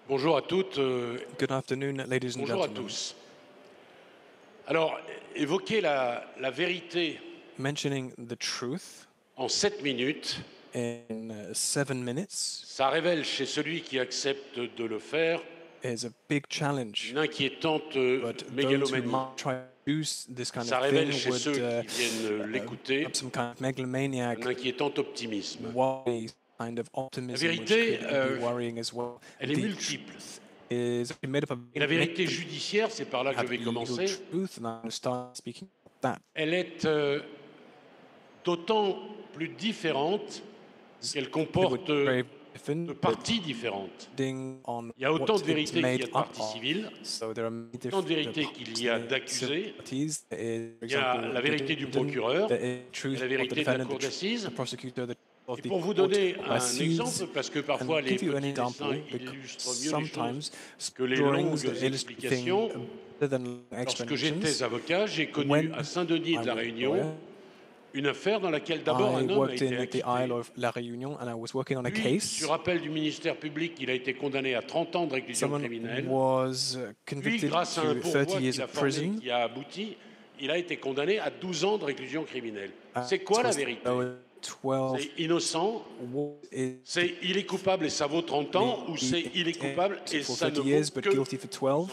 Bonjour à toutes, Good afternoon, ladies and bonjour à gentlemen. tous. Alors, évoquer la vérité Mentioning the truth en 7 minutes, in 7 minutes ça révèle chez celui qui accepte de le faire is a big challenge. une inquiétante But those who mégalomanie. might try to do this kind Ça of révèle thing chez would ceux qui viennent l'écouter have some kind of megalomaniac un inquiétant optimisme. worry, kind of optimism, which vérité, could be worrying as well. Elle est The multiple. truth is made up of Et la vérité many judiciaire, c'est par là que je have vais legal commencer, truth, and I'm going to start speaking about that. elle est d'autant plus différente qu'elle It would comporte be very de different parties différentes. depending on Il y a autant what de vérité it's qu'il y a made de up parties of. civiles, So there are many autant de vérité different qu'il y a d'accusés. parties. There is, for Il y a example, la the vérité du defendant, procureur there is et truth la of the vérité de la defendant, cour d'assises. the prosecutor, of Et the pour vous court donner of un assises. exemple, parce que parfois And les give you an petits example, dessins because illustrent mieux les sometimes choses que les drawings longues illustrate explications. things better than Lorsque explanations. j'étais avocat, j'ai connu When à Saint-Denis I de la was a Réunion lawyer, une affaire dans laquelle d'abord I un homme a worked été in the acquitté. Isle of La Réunion, and I was working on a Puis, case. sur appel du ministère public, il a été condamné à 30 ans de réclusion Someone criminelle. was Puis, convicted grâce à un to 30 pourvoi years qu'il a of formé, prison. qui a abouti, il a été condamné à 12 ans de réclusion criminelle. Uh, C'est quoi it la was vérité? 12 C'est innocent, is c'est il est coupable et ça vaut 30 ans, ou c'est il est coupable et for ça 30 ne years vaut but que guilty for 12.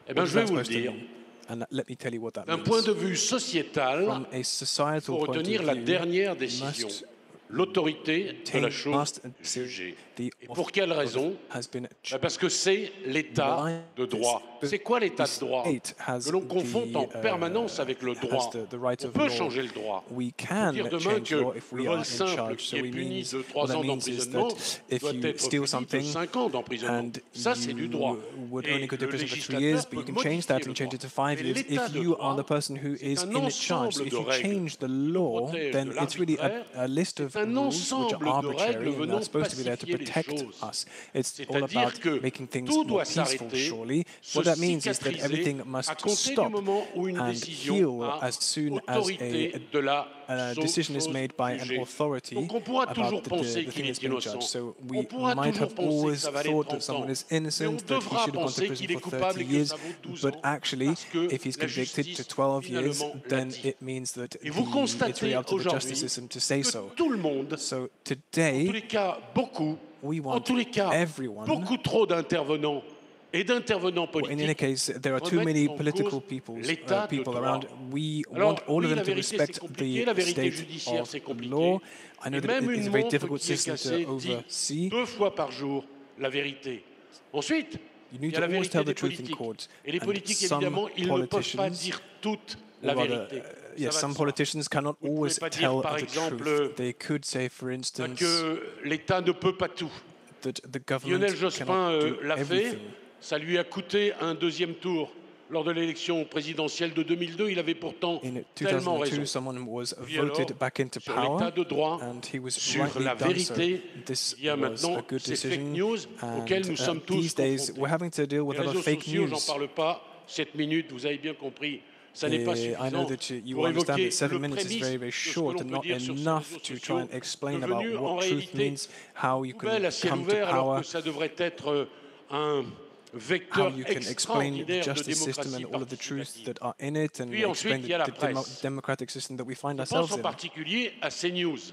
Eh bien, What je is vais that vous le supposed to dire. mean? And let me tell you what that D'un means. point de vue sociétal, From a il societal faut point retenir of la view, dernière you décision, must l'autorité de la chose must jugée. the Et pour quelle raison? has been Parce que c'est l'état de droit. C'est quoi l'état de droit? Que l'on confond en permanence avec le droit. On peut changer le droit. We On peut can dire demain change que law if le we are vol in simple charge. qui So est we puni means de what 3 that ans means is d'emprisonnement that if doit you être steal puni de something 5 ans d'emprisonnement. and Ça, c'est du droit. you would Et only go to le prison for 3 législateur years, but peut you can change that modifier and le change it to droit. 5 Mais years l'état if de you are droit, the person who c'est is un in charge. So ensemble if de you règles change the law, protège then de it's really l'arbitraire. a list of C'est un rules which are ensemble de arbitrary règles and venant are supposed to be there to pacifier les protect choses. us. It's all C'est-à-dire about que making things tout more doit peaceful, s'arrêter, surely. se What that means is that cicatriser everything à must compter du stop moment où une and décision heal a as soon as autorité de la decision is chose made by an jugée. authority Donc on pourra toujours about penser the qu'il thing est is being innocent. judged. So On we pourra might toujours have penser que always ça va aller thought that 30 ans. someone is Mais on innocent, that he devra should have gone to penser prison qu'il est for coupable 30 et que years, ça vaut 12 but ans. actually, Parce que if he's la convicted to justice, 12 years, finalement, l'a then dit. it means that Et vous it's constatez really up to the aujourd'hui justice system to say que so. tout le monde, So en tous today, les cas beaucoup, we en want tous les cas everyone, beaucoup trop d'intervenants et d'intervenants well, in any politiques case, there are too remettent many en political cause l'état de people droit. around. We Alors, want all oui, of them la to vérité, c'est respect compliqué. La the vérité state judiciaire, of c'est compliqué. law. I know Et that même it is une a very montre difficult qui est system cassée to dit oversee. 2 fois par jour la vérité. Ensuite, You il need y a to la always vérité tell the des truth in politiques. court. Et les And politiques, some évidemment, ils ne peuvent pas politicians, dire toute la or rather, vérité. yes, Ça va some de soi. politicians cannot Vous ne always pouvez pas dire, tell par the exemple, truth. They could say, for instance, que l'État ne peut pas tout. that the government Lionel Jospin cannot do l'a fait. everything. Ça lui a coûté un deuxième tour. Lors de l'élection présidentielle de 2002, il avait pourtant In tellement 2002, raison. someone was Puis voted alors, back into sur power, l'état de droit, and he was sur rightly la done so. vérité, This il y a was maintenant a good ces fake decision, news auxquelles nous sommes tous these days confrontés. we're having to deal with Les a lot réseaux of fake sociaux, j'en news. parle pas. 7 minutes, vous avez bien compris, ça n'est pas I know suffisant that you pour understand évoquer that 7 le minutes is prémisse very, de very ce que short l'on and peut not dire sur ces enough réseaux to try sociaux, and explain devenu about en what truth réalité means, how you poubelle à can ciel come to ouvert, alors power, que ça devrait être un how vecteur you can explain the extraordinaire de justice system démocratie and all of the truths participative. that are in it, and Puis ensuite, explain il y a la the presse. democratic system that we find Je pense ourselves en in. particulier à CNews,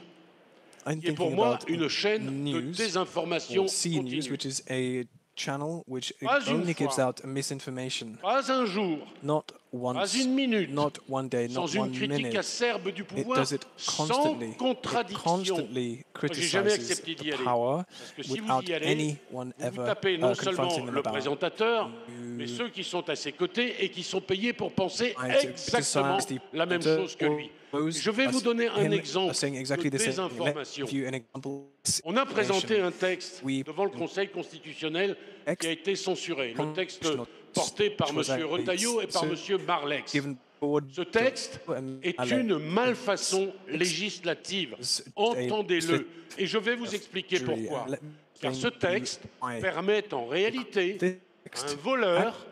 I'm qui est pour thinking moi about une chaîne de news, désinformation or CNews, continue. which is a channel which Pas une only gives fois. out misinformation. Pas un jour, Not pas once, une minute, not one day, not sans une one critique minute. acerbe du It pouvoir, does it sans constantly. It contradiction. constantly J'ai jamais criticizes accepté d'y the aller. power Parce que si vous without y allez, anyone vous ever tapez non seulement confronting them le about. présentateur, mais ceux qui sont à ses côtés et qui sont payés pour penser I exactement criticize the la même chose que lui. those Je vais vous donner un him exemple saying exactly de the same. Let me désinformation. give you an example. On a présenté un texte We- devant le Conseil constitutionnel qui a été censuré. Le texte Constitutional porté par was M. Retailleau et par so M. Marlex. given forward Ce texte to- est Alex. une malfaçon législative. Entendez-le. Et je vais vous expliquer pourquoi. Car ce texte permet en réalité à un voleur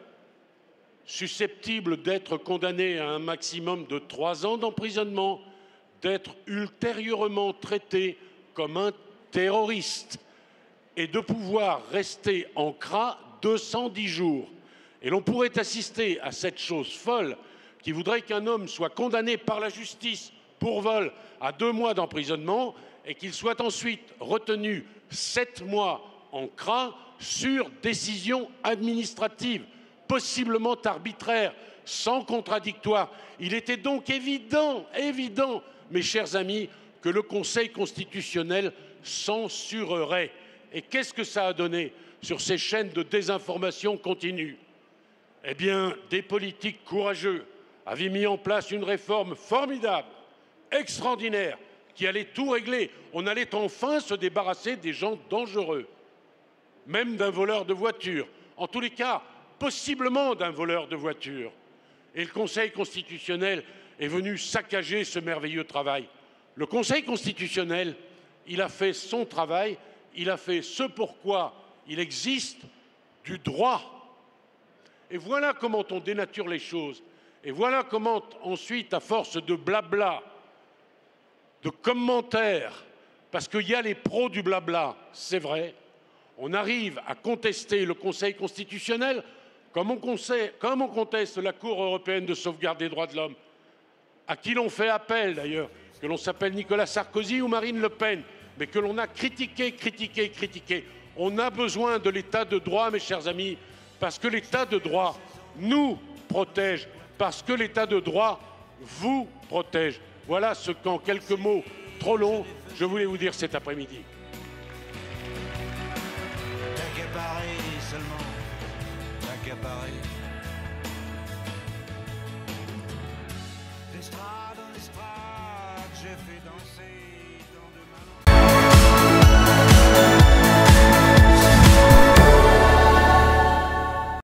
susceptible d'être condamné à un maximum de 3 ans d'emprisonnement, d'être ultérieurement traité comme un terroriste est de pouvoir rester en CRA 210 jours. Et l'on pourrait assister à cette chose folle qui voudrait qu'un homme soit condamné par la justice pour vol à 2 mois d'emprisonnement et qu'il soit ensuite retenu 7 mois en CRA sur décision administrative, possiblement arbitraire, sans contradictoire. Il était donc évident, mes chers amis, que le Conseil constitutionnel censurerait. Et qu'est-ce que ça a donné sur ces chaînes de désinformation continue? Eh bien, des politiques courageux avaient mis en place une réforme formidable, extraordinaire, qui allait tout régler. On allait enfin se débarrasser des gens dangereux, même d'un voleur de voiture. En tous les cas, possiblement d'un voleur de voiture. Et le Conseil constitutionnel est venu saccager ce merveilleux travail. Le Conseil constitutionnel, il a fait son travail, il a fait ce pourquoi il existe, du droit. Et voilà comment on dénature les choses. Et voilà comment ensuite, à force de blabla, de commentaires, parce qu'il y a les pros du blabla, c'est vrai, on arrive à contester le Conseil constitutionnel comme on conteste la Cour européenne de sauvegarde des droits de l'homme, à qui l'on fait appel d'ailleurs, que l'on s'appelle Nicolas Sarkozy ou Marine Le Pen, mais que l'on a critiqué. On a besoin de l'état de droit, mes chers amis, parce que l'état de droit nous protège, parce que l'état de droit vous protège. Voilà ce qu'en quelques mots trop longs, je voulais vous dire cet après-midi. T'accaparer seulement, t'accaparer.